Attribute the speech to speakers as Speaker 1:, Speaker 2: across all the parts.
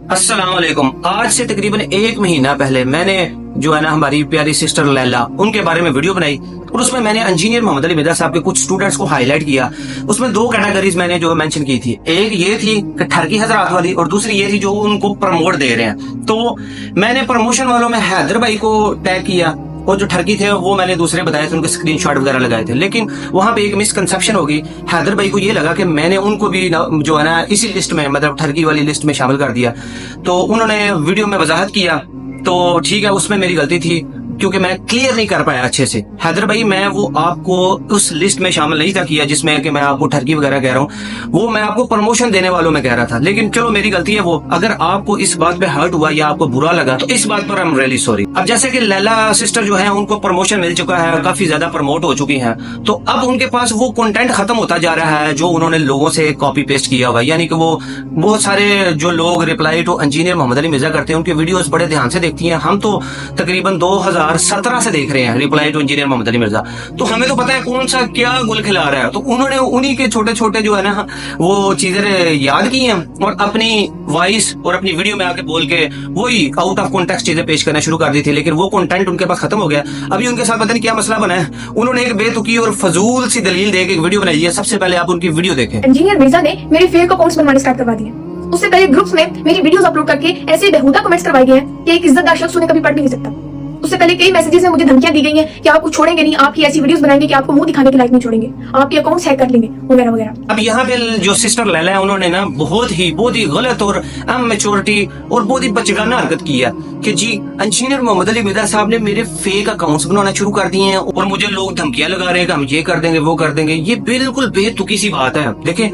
Speaker 1: अस्सलाम वालेकुम। आज से तकरीबन 1 महीना पहले मैंने जो है ना हमारी प्यारी सिस्टर लैला उनके बारे में वीडियो बनाई और उसमें मैंने इंजीनियर मोहम्मद अली मिर्जा साहब के कुछ स्टूडेंट्स को हाईलाइट किया। उसमें 2 कैटेगरीज मैंने जो मेंशन की थी, एक ये थी ठरकी हजरात वाली और दूसरी ये थी जो उनको प्रमोट दे रहे हैं। तो मैंने प्रमोशन वालों में हैदर भाई को टैग किया और जो ठरकी थे वो मैंने दूसरे बताए थे, उनके स्क्रीनशॉट वगैरह लगाए थे। लेकिन वहां पे एक मिसकंसेप्शन होगी, हैदर भाई को ये लगा कि मैंने उनको भी जो है ना इसी लिस्ट में मतलब ठरकी वाली लिस्ट में शामिल कर दिया। तो उन्होंने वीडियो में वजाहत किया, तो ठीक है उसमें मेरी गलती थी क्योंकि मैं क्लियर नहीं कर पाया अच्छे से। हैदर भाई मैं वो आपको उस लिस्ट में शामिल नहीं था किया जिसमें कि मैं आपको ठरकी वगैरह कह रहा हूँ, वो मैं आपको प्रमोशन देने वालों में कह रहा था। लेकिन चलो मेरी गलती है वो। अगर आपको इस बात पे हर्ट हुआ या आपको बुरा लगा तो इस बात पर आई एम रियली सॉरी। अब जैसे कि लैला सिस्टर जो है उनको प्रमोशन मिल चुका है, काफी ज्यादा प्रमोट हो चुकी हैं, तो अब उनके पास वो कंटेंट खत्म होता जा रहा है जो उन्होंने लोगों से कॉपी पेस्ट किया हुआ। यानी कि वो बहुत सारे जो लोग reply to engineer Mohammad Ali Mirza करते हैं उनके वीडियोस बड़े ध्यान से देखती हैं। हम तो तकरीबन 2017 से देख रहे हैं reply to engineer Mohammad Ali Mirza, तो हमें तो पता है कौन सा क्या गुल खिला रहा है। तो उन्होंने उन्हीं के छोटे छोटे जो है ना वो चीजें याद की हैं और अपनी वॉइस और अपनी वीडियो में आके बोल के वही आउट ऑफ कॉन्टेक्स्ट चीजें पेश करना शुरू कर दी थी। लेकिन वो कंटेंट उनके पास खत्म हो गया। अभी उनके साथ पता नहीं क्या मसला बना है, उन्होंने एक बेतुकी और फजूल सी दलील दे के एक वीडियो बनाई है। सबसे पहले आप उनकी वीडियो देखें।
Speaker 2: इंजीनियर मिर्जा ने मेरे फेक अकाउंट्स बनवाने स्टार्ट करवा दिए। उससे पहले ग्रुप्स में मेरी वीडियोस अपलोड करके ऐसे बेहुदा कमेंट्स करवाए गए हैं कि एक इज्जतदार शख्स उन्हें कभी पढ़ भी नहीं सकता। उससे पहले कई मैसेजेस में मुझे धमकियां दी गई हैं कि आपको छोड़ेंगे नहीं, आपकी ऐसी वीडियोस बनाएंगे कि आपको मुंह दिखाने के लायक नहीं छोड़ेंगे, आपके अकाउंट्स हैक कर लेंगे वगैरह वगैरह।
Speaker 1: अब यहाँ पे जो सिस्टर लैला है उन्होंने ना बहुत ही गलत और अनमैच्योरिटी और बहुत ही बचगाना हरकत की है कि जी इंजीनियर मोहम्मद अली मिर्जा साहब ने मेरे फेक अकाउंट्स बनाना शुरू कर दिए हैं और मुझे लोग धमकियां लगा रहे हैं कि हम ये कर देंगे वो कर देंगे। ये बिल्कुल बेतुकी सी बात है। देखें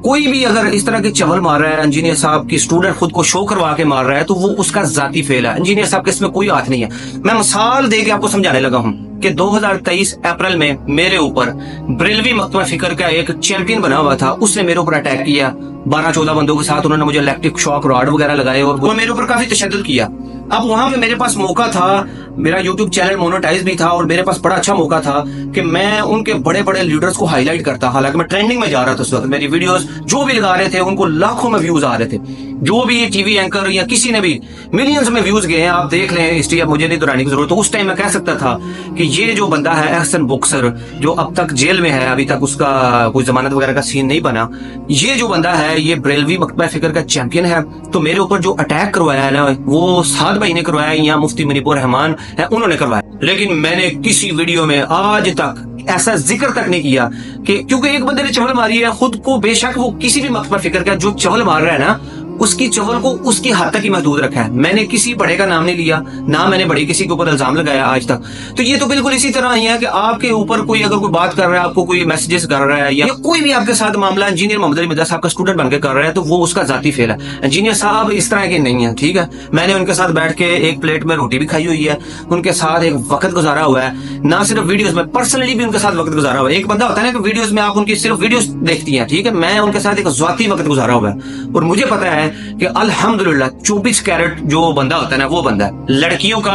Speaker 1: कोई भी अगर इस तरह के चवल मार रहा है, इंजीनियर साहब की स्टूडेंट खुद को शो करवा के मार रहा है, तो वो उसका जाती फेल है। इंजीनियर साहब के इसमें कोई हाथ नहीं है। मैं मिसाल दे के आपको समझाने लगा हूँ कि 2023 अप्रैल में मेरे ऊपर बरेलवी मकतबा फिक्र का एक चैंपियन बना हुआ था, उसने मेरे ऊपर अटैक किया 12-14 बंदों के साथ। उन्होंने मुझे इलेक्ट्रिक शॉक रॉड वगैरह लगाए और वो मेरे ऊपर काफी तशद्दुद किया। अब वहां पे मेरे पास मौका था, मेरा यूट्यूब चैनल मोनेटाइज भी था और मेरे पास बड़ा अच्छा मौका था कि मैं उनके बड़े बड़े लीडर्स को हाईलाइट करता। हालांकि मैं ट्रेंडिंग में जा रहा था उस वक्त, मेरी वीडियोस जो भी लगा रहे थे उनको लाखों में व्यूज आ रहे थे। जो भी टीवी एंकर या किसी ने भी मिलियंस में व्यूज गए हैं, आप देख लें हिस्ट्री, अब मुझे नहीं दोहराने की जरूरत। तो उस टाइम मैं कह सकता था कि ये जो बंदा है एहसन बॉक्सर जो अब तक जेल में है, अभी तक उसका कोई जमानत वगैरह का सीन नहीं बना, ये जो बंदा है ये बरेलवी मकतबा फिक्र का चैंपियन है। तो मेरे ऊपर जो अटैक करवाया है ना वो साद भाई ने करवाया या मुफ्ती मनीपुर रहमान है उन्होंने करवाया। लेकिन मैंने किसी वीडियो में आज तक ऐसा जिक्र तक नहीं किया कि क्योंकि एक बंदे ने चवल मारी है, खुद को बेशक वो किसी भी मकतबा फिक्र का जो चवल मार रहा है ना उसकी चवल को उसकी हद तक ही महदूद रखा है। मैंने किसी बड़े का नाम नहीं लिया, ना मैंने बड़े किसी के ऊपर इल्जाम लगाया आज तक। तो ये तो बिल्कुल इसी तरह ही है कि आपके ऊपर कोई अगर कोई बात कर रहा है, आपको कोई मैसेजेस कर रहा है या कोई भी आपके साथ मामला इंजीनियर मोहम्मद अली मिर्जा साहब का स्टूडेंट बनकर कर रहा है तो वो उसका जाती फेल है। इंजीनियर साहब इस तरह के नहीं है, ठीक है। मैंने उनके साथ बैठ के एक प्लेट में रोटी भी खाई हुई है, उनके साथ एक वक्त गुजारा हुआ है, ना सिर्फ वीडियोस में, पर्सनली भी उनके साथ वक्त गुजारा हुआ है। एक बंदा होता है ना कि वीडियोस में आप उनकी सिर्फ वीडियोस देखती हैं, ठीक है। मैं उनके साथ एक ज़ाती वक्त गुजारा हुआ है और मुझे पता है कि अल्हम्दुलिल्लाह 24 कैरेट जो बंदा होता है ना वो बंदा है। लड़कियों का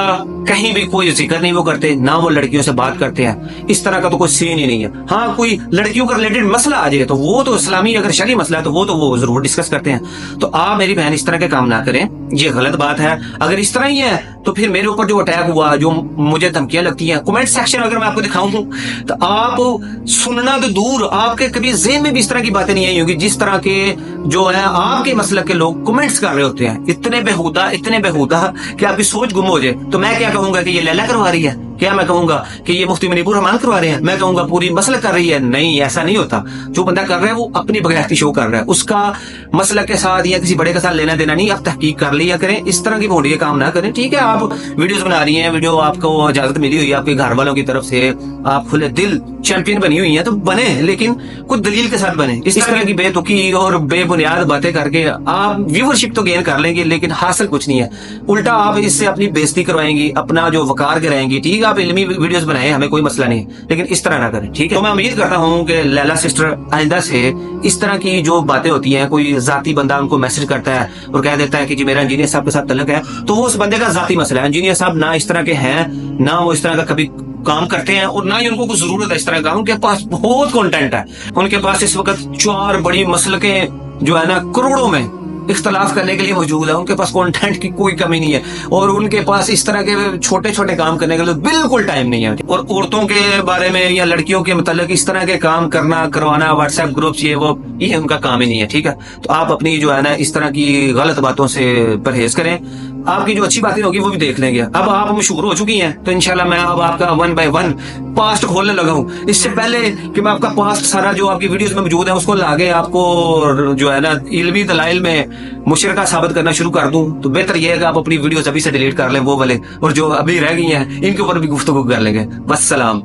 Speaker 1: कहीं भी कोई जिक्र नहीं वो करते, ना वो लड़कियों से बात करते हैं, इस तरह का तो कोई सीन ही नहीं है। हाँ कोई लड़कियों का रिलेटेड मसला आ जाए तो वो तो इस्लामी अगर शरई मसला है तो वो जरूर डिस्कस करते हैं। तो आप मेरी बहन इस तरह के काम ना करें, ये गलत बात है। अगर इस तरह ही है तो फिर मेरे ऊपर जो अटैक हुआ, जो मुझे धमकियां लगती हैं, कमेंट सेक्शन अगर मैं आपको दिखाऊं तो आप सुनना तो दूर, आपके कभी ज़हन में भी इस तरह की बातें नहीं आई होगी जिस तरह के जो है आपके मसलक के लोग कमेंट्स कर रहे होते हैं, इतने बेहुदा कि आपकी सोच गुम हो जाए। तो मैं क्या कहूंगा कि ये लैला करवा रही है, क्या मैं कहूंगा कि ये मुफ्ती मनीपुर रहमान करवा रहे हैं, मैं कहूंगा पूरी मसलक कर रही है। नहीं, ऐसा नहीं होता। जो बंदा कर रहा है वो अपनी बगैरती शो कर रहा है, उसका मसलक के साथ या किसी बड़े के साथ लेना देना नहीं। आप तहकीक कर लिया करें, इस तरह की भोंडी काम ना करें, ठीक है। आप वीडियोस बना रही हैं, वीडियो आपको इजाजत मिली हुई है आपके घर वालों की तरफ से, आप खुले दिल चैंपियन बनी हुई है तो बने, लेकिन कुछ दलील के साथ बने। इस तरह की बेतुकी और बेबुनियाद बातें करके आप व्यूअरशिप तो गेन कर लेंगे लेकिन हासिल कुछ नहीं है। उल्टा आप इससे अपनी बेइज्जती करवाएंगी, अपना जो वकार गिराएंगी। ठीक है आप इल्मी वीडियोस बनाए, हमें कोई मसला नहीं है, लेकिन इस तरह ना करें, ठीक है। तो मैं उम्मीद करता हूँ कि लैला सिस्टर आइंदा से इस तरह की जो बातें होती हैं, कोई जाती बंदा उनको मैसेज करता है और कह देता है कि जी मेरा इंजीनियर साहब के साथ तल्लुक है, तो वो उस बंदे का जाती मसला है। इंजीनियर साहब ना इस तरह के हैं, ना वो इस तरह का कभी काम करते हैं और ना ही उनको कुछ जरूरत है इस तरह का। उनके पास बहुत कंटेंट है, उनके पास इस वक्त 4 बड़ी मसलकें जो है ना करोड़ों में इख्तलाफ करने के लिए मौजूद है, उनके पास कंटेंट की कोई कमी नहीं है, और उनके पास इस तरह के छोटे छोटे काम करने के लिए बिल्कुल टाइम नहीं है। और औरतों के बारे में या लड़कियों के मतलब इस तरह के काम करना करवाना, व्हाट्सएप ग्रुप्स ये उनका काम ही नहीं है, ठीक है। तो आप अपनी जो है ना इस तरह की गलत बातों से परहेज करें, आपकी जो अच्छी बातें होगी वो भी देख लेंगे। अब आप मशहूर हो चुकी हैं तो इंशाल्लाह मैं अब आपका 1 by 1 पास्ट खोलने लगा हूँ। इससे पहले कि मैं आपका पास्ट सारा जो आपकी वीडियोस में मौजूद है उसको लाके आपको जो है ना इल्मी दलाइल में मुशरका साबित करना शुरू कर दूं, तो बेहतर यह है कि आप अपनी वीडियोस अभी से डिलीट कर लें वो वाले, और जो अभी रह गई हैं इनके ऊपर भी गुफ्तगू कर लेंगे। वस्सलाम।